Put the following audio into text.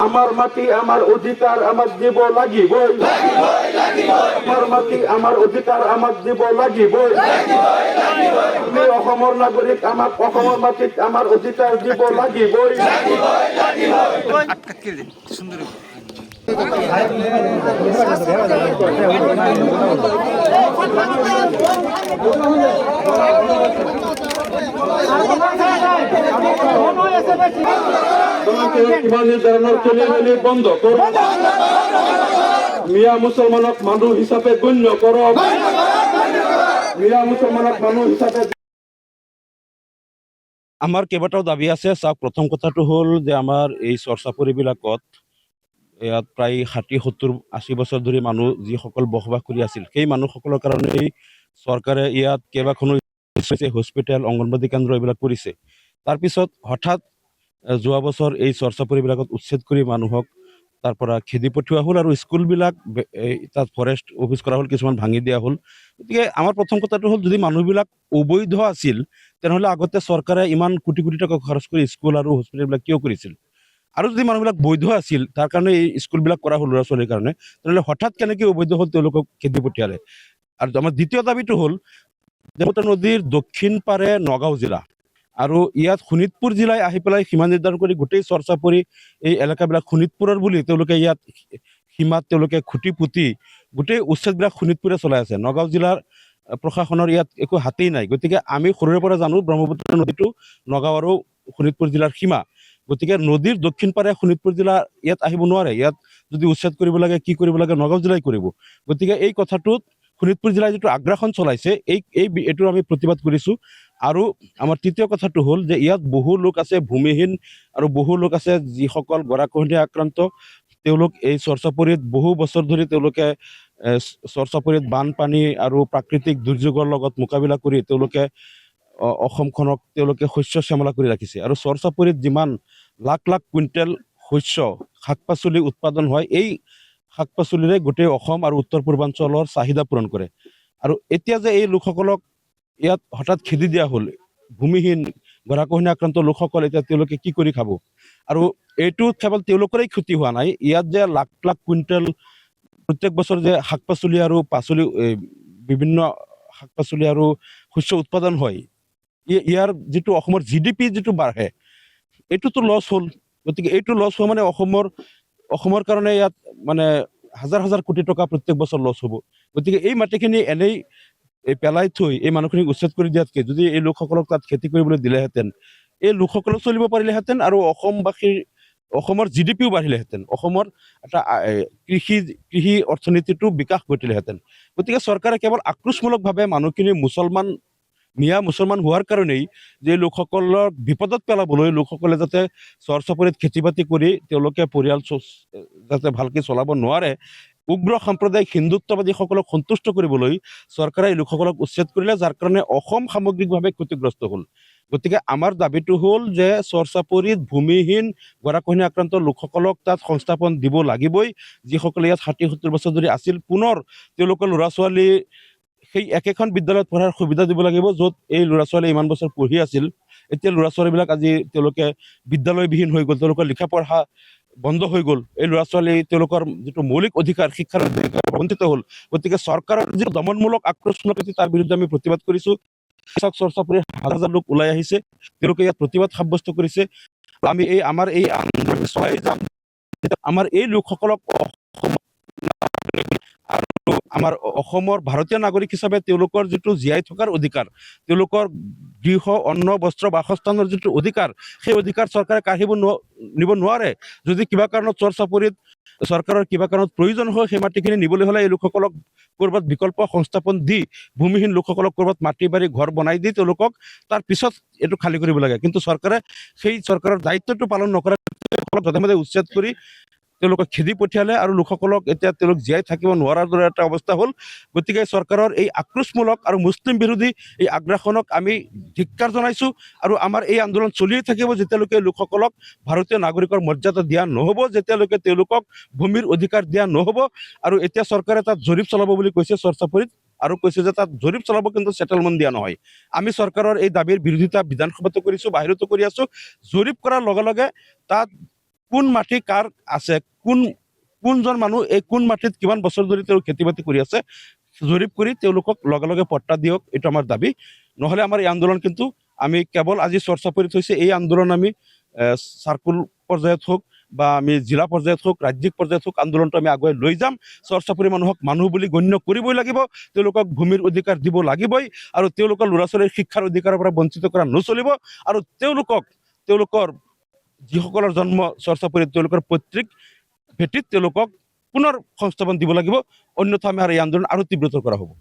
আমাৰ মাটি আমাৰ অধিকাৰ আমাৰ দিব লাগিবই, আমাৰ মাটি আমাৰ অধিকাৰ আমাৰ দিব লাগিবই। আমি অসমৰ নাগৰিক, আমাক অসমৰ মাটিত আমাৰ অধিকাৰ দিব লাগিবই। কিবা নিৰ্ধাৰণৰ খেলি মেলি বন্ধ কৰক, মিয়া মুছলমানক মানুহ হিচাপে গণ্য কৰক, মিয়া মুছলমানক মানুহ হিচাপে। আমাৰ কেইবাটাও দাবী আছে। চাওক, প্ৰথম কথাটো হ'ল যে আমাৰ এই চৰ্চাপুৰীবিলাকত ইয়াত প্ৰায় ৬০-৭০-৮০ বছৰ ধৰি মানুহ যিসকল বসবাস কৰি আছিল, সেই মানুহসকলৰ কাৰণেই চৰকাৰে ইয়াত কেইবাখনো হস্পিটেল, অংগনবাদী কেন্দ্ৰ এইবিলাক কৰিছে। তাৰপিছত হঠাৎ যোৱা বছৰ এই চৰ্চাপুৰীবিলাকত উচ্ছেদ কৰি মানুহক তাৰ পৰা খেদি পঠিওৱা হ'ল আৰু স্কুলবিলাক তাত ফৰেষ্ট অফিচ কৰা হ'ল, কিছুমান ভাঙি দিয়া হ'ল। গতিকে আমাৰ প্ৰথম কথাটো হ'ল, যদি মানুহবিলাক অবৈধ আছিল তেনেহ'লে আগতে চৰকাৰে ইমান কোটি কোটি টকা খৰচ কৰি স্কুল আৰু হস্পিটেলবিলাক কিয় কৰিছিল? আৰু যদি মানুহবিলাক বৈধ আছিল, তাৰ কাৰণে এই স্কুলবিলাক কৰা হ'ল ল'ৰা ছোৱালীৰ কাৰণে, তেনেহ'লে হঠাৎ কেনেকৈ অবৈধ হ'ল তেওঁলোকক খেদি পঠিয়ালে? আৰু আমাৰ দ্বিতীয় দাবীটো হ'ল, ব্ৰহ্মপুত্ৰ নদীৰ দক্ষিণ পাৰে নগাঁও জিলা আৰু ইয়াত শোণিতপুৰ জিলাই আহি পেলাই সীমা নিৰ্ধাৰণ কৰি গোটেই চৰ্চাপুৰী এই এলেকাবিলাক শোণিতপুৰৰ বুলি তেওঁলোকে ইয়াত সীমাত তেওঁলোকে খুটি পুতি গোটেই উচ্ছেদবিলাক শোণিতপুৰে চলাই আছে। নগাঁও জিলাৰ প্ৰশাসনৰ ইয়াত একো হাতেই নাই। গতিকে আমি সৰুৰে পৰা জানো ব্ৰহ্মপুত্ৰ নদীটো নগাঁও আৰু শোণিতপুৰ জিলাৰ সীমা। গতিকে নদীৰ দক্ষিণ পাৰে শোণিতপুৰ জিলা ইয়াত আহিব নোৱাৰে। ইয়াত যদি উচ্ছেদ কৰিব লাগে, কি কৰিব লাগে, নগাঁও জিলাই কৰিব। গতিকে এই কথাটোত শোণিতপুৰ জিলাই যিটো আগ্ৰাসন চলাইছে, এইটো আমি প্ৰতিবাদ কৰিছোঁ। আৰু আমাৰ তৃতীয় কথাটো হ'ল যে ইয়াত বহু লোক আছে ভূমিহীন আৰু বহু লোক আছে যিসকল গৰাখহনীয়া আক্ৰান্ত। তেওঁলোক এই চৰ্চাপুৰীত বহু বছৰ ধৰি তেওঁলোকে চৰ্চাপুৰীত বানপানী আৰু প্ৰাকৃতিক দুৰ্যোগৰ লগত মোকাবিলা কৰি তেওঁলোকে অসমখনক তেওঁলোকে শস্য শ্যামলা কৰি ৰাখিছে। আৰু চৰ্চাপুৰীত যিমান লাখ লাখ কুইণ্টেল শস্য শাক পাচলি উৎপাদন হয়, এই শাক পাচলিৰে গোটেই অসম আৰু উত্তৰ পূৰ্বাঞ্চলৰ চাহিদা পূৰণ কৰে। আৰু এতিয়া যে এই লোকসকলক ইয়াত হঠাৎ খেদি দিয়া হ'ল, ভূমিহীন গৰাখহনীয়া আক্ৰান্ত লোকসকল, এতিয়া তেওঁলোকে কি কৰি খাব? আৰু এইটো কেৱল তেওঁলোকৰেই ক্ষতি হোৱা নাই, ইয়াত যে লাখ লাখ কুইণ্টেল প্ৰত্যেক বছৰ যে শাক পাচলি আৰু বিভিন্ন শাক পাচলি আৰু শস্য উৎপাদন হয়, ইয়াৰ যিটো অসমৰ GDP যিটো বাঢ়ে, এইটোতো লছ হ'ল। গতিকে এইটো লছ হোৱা মানে অসমৰ কাৰণে ইয়াত মানে হাজাৰ হাজাৰ কোটি টকা প্ৰত্যেক বছৰ লছ হ'ব। গতিকে এই মাটিখিনি এনেই পেলাই থৈ এই মানুহখিনিক উচ্ছেদ কৰি দিয়াতকৈ যদি এই লোকসকলক তাত খেতি কৰিবলৈ দিলেহেঁতেন, এই লোকসকলক চলিব পাৰিলেহেঁতেন আৰু অসমৰ GDPও বাঢ়িলেহেঁতেন, অসমৰ এটা কৃষি অৰ্থনীতিটো বিকাশ ঘটিলেহেঁতেন। গতিকে চৰকাৰে কেৱল আক্ৰোশমূলকভাৱে মানুহখিনি মিয়া মুছলমান হোৱাৰ কাৰণেই যে লোকসকলক বিপদত পেলাবলৈ, লোকসকলে যাতে চৰ্চাপুৰীত খেতি বাতি কৰি তেওঁলোকে পৰিয়াল যাতে ভালকৈ চলাব নোৱাৰে, উগ্ৰ সাম্প্ৰদায়িক হিন্দুত্ববাদীসকলক সন্তুষ্ট কৰিবলৈ চৰকাৰে এই লোকসকলক উচ্ছেদ কৰিলে, যাৰ কাৰণে অসম সামগ্ৰিকভাৱে ক্ষতিগ্ৰস্ত হ'ল। গতিকে আমাৰ দাবীটো হ'ল যে চৰ্চাপুৰীত ভূমিহীন গৰাখহনীয়া আক্ৰান্ত লোকসকলক তাত সংস্থাপন দিব লাগিবই। যিসকলে ইয়াত ৬০-৭০ বছৰ ধৰি আছিল, পুনৰ তেওঁলোকৰ ল'ৰা ছোৱালী সেই একেখন বিদ্যালয়ত পঢ়াৰ সুবিধা দিব লাগিব, য'ত এই ল'ৰা ছোৱালীয়ে ইমান বছৰ পঢ়ি আছিল। এতিয়া ল'ৰা ছোৱালীবিলাক আজি তেওঁলোকে বিদ্যালয়বিহীন হৈ গ'ল, তেওঁলোকৰ লিখা পঢ়া বন্ধ হৈ গ'ল। এই ল'ৰা ছোৱালী তেওঁলোকৰ যিটো মৌলিক অধিকাৰ, শিক্ষাৰ অধিকাৰ বঞ্চিত হ'ল। গতিকে চৰকাৰৰ যিটো দমনমূলক আক্ৰোশমূলক নীতি, তাৰ বিৰুদ্ধে আমি প্ৰতিবাদ কৰিছোঁ। চৰ্চাপুৰীৰ হাজাৰ হাজাৰ লোক ওলাই আহিছে, তেওঁলোকে ইয়াত প্ৰতিবাদ সাব্যস্ত কৰিছে। আমি আমাৰ এই আন্দোলন চলাই যাম। আমাৰ এই লোকসকলক আৰু আমাৰ অসমৰ ভাৰতীয় নাগৰিক হিচাপে তেওঁলোকৰ যিটো জীয়াই থকাৰ অধিকাৰ, তেওঁলোকৰ গৃহ, অন্ন, বস্ত্ৰ, বাসস্থানৰ যিটো অধিকাৰ, সেই অধিকাৰ চৰকাৰে কাঢ়িব নিব নোৱাৰে। যদি কিবা কাৰণত চৰ্চাপুৰীত চৰকাৰৰ কিবা কাৰণত প্ৰয়োজন হয়, সেই মাটিখিনি নিবলৈ হ'লে এই লোকসকলক ক'ৰবাত বিকল্প সংস্থাপন দি, ভূমিহীন লোকসকলক ক'ৰবাত মাটি বাৰী ঘৰ বনাই দি তেওঁলোকক তাৰ পিছত এইটো খালী কৰিব লাগে। কিন্তু চৰকাৰে সেই চৰকাৰৰ দায়িত্বটো পালন নকৰে, যধে মধে উচ্ছেদ কৰি তেওঁলোকক খেদি পঠিয়ালে আৰু লোকসকলক এতিয়া তেওঁলোক জীয়াই থাকিব নোৱাৰাৰ দৰে এটা অৱস্থা হ'ল। গতিকে চৰকাৰৰ এই আক্ৰোশমূলক আৰু মুছলিম বিৰোধী এই আগ্ৰাসনক আমি ধিক্কাৰ জনাইছোঁ। আৰু আমাৰ এই আন্দোলন চলিয়ে থাকিব যেতিয়ালৈকে লোকসকলক ভাৰতীয় নাগৰিকৰ মৰ্যাদা দিয়া নহ'ব, যেতিয়ালৈকে তেওঁলোকক ভূমিৰ অধিকাৰ দিয়া নহ'ব। আৰু এতিয়া চৰকাৰে তাত জৰীপ চলাব বুলি কৈছে চৰ্চাপুৰীত, আৰু কৈছে যে তাত জৰীপ চলাব, কিন্তু ছেটেলমেণ্ট দিয়া নহয়। আমি চৰকাৰৰ এই দাবীৰ বিৰোধিতা বিধানসভাতো কৰিছোঁ, বাহিৰতো কৰি আছোঁ। জৰীপ কৰাৰ লগে লগে তাত কোন মাটি কাৰ আছে, কোনজন মানুহ এই কোন মাটিত কিমান বছৰ ধৰি তেওঁ খেতি বাতি কৰি আছে জৰীপ কৰি তেওঁলোকক লগে লগে পট্টা দিয়ক, এইটো আমাৰ দাবী। নহ'লে আমাৰ এই আন্দোলন কিন্তু আমি কেৱল আজি চৰ্চা কৰি থৈছে, এই আন্দোলন আমি চাৰ্কুল পৰ্যায়ত হওক বা আমি জিলা পৰ্যায়ত হওক, ৰাজ্যিক পৰ্যায়ত হওক, আন্দোলনটো আমি আগুৱাই লৈ যাম। চৰ্চাপুৰী মানুহক মানুহ বুলি গণ্য কৰিবই লাগিব, তেওঁলোকক ভূমিৰ অধিকাৰ দিব লাগিবই, আৰু তেওঁলোকৰ ল'ৰা ছোৱালীৰ শিক্ষাৰ অধিকাৰৰ পৰা বঞ্চিত কৰা নচলিব। আৰু তেওঁলোকৰ যিসকলৰ জন্ম চৰ্চাপুৰীত তেওঁলোকৰ পৈতৃক ভেটিত তেওঁলোকক পুনৰ সংস্থাপন দিব লাগিব, অন্যথা আমাৰ এই আন্দোলন আৰু তীব্ৰতৰ কৰা হ'ব।